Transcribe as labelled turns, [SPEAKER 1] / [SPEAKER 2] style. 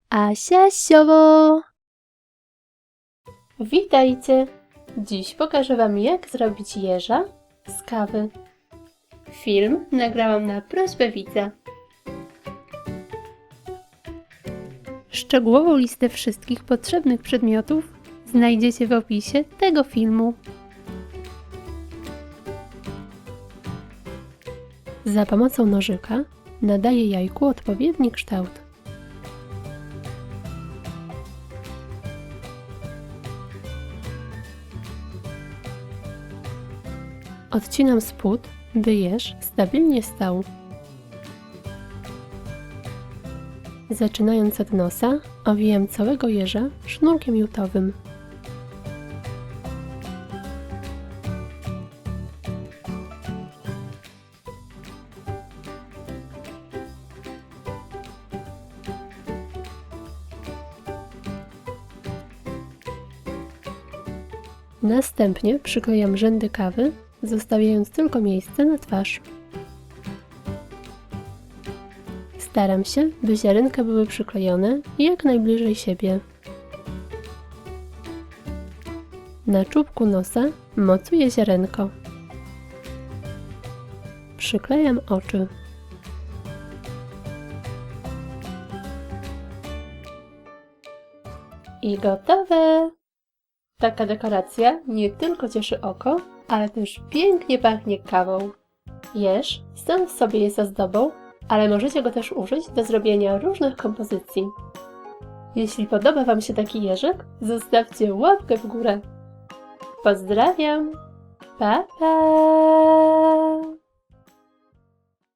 [SPEAKER 1] Asia Siowo! Witajcie! Dziś pokażę Wam, jak zrobić jeża z kawy. Film nagrałam na prośbę widza. Szczegółową listę wszystkich potrzebnych przedmiotów znajdziecie w opisie tego filmu. Za pomocą nożyka nadaję jajku odpowiedni kształt. Odcinam spód, by jeż stabilnie stał. Zaczynając od nosa, owijam całego jeża sznurkiem jutowym. Następnie przyklejam rzędy kawy, zostawiając tylko miejsce na twarz. Staram się, by ziarenka były przyklejone jak najbliżej siebie. Na czubku nosa mocuję ziarenko. Przyklejam oczy. I gotowe! Taka dekoracja nie tylko cieszy oko, ale też pięknie pachnie kawą. Jeż sam w sobie jest ozdobą, ale możecie go też użyć do zrobienia różnych kompozycji. Jeśli podoba Wam się taki jeżyk, zostawcie łapkę w górę. Pozdrawiam! Pa, pa!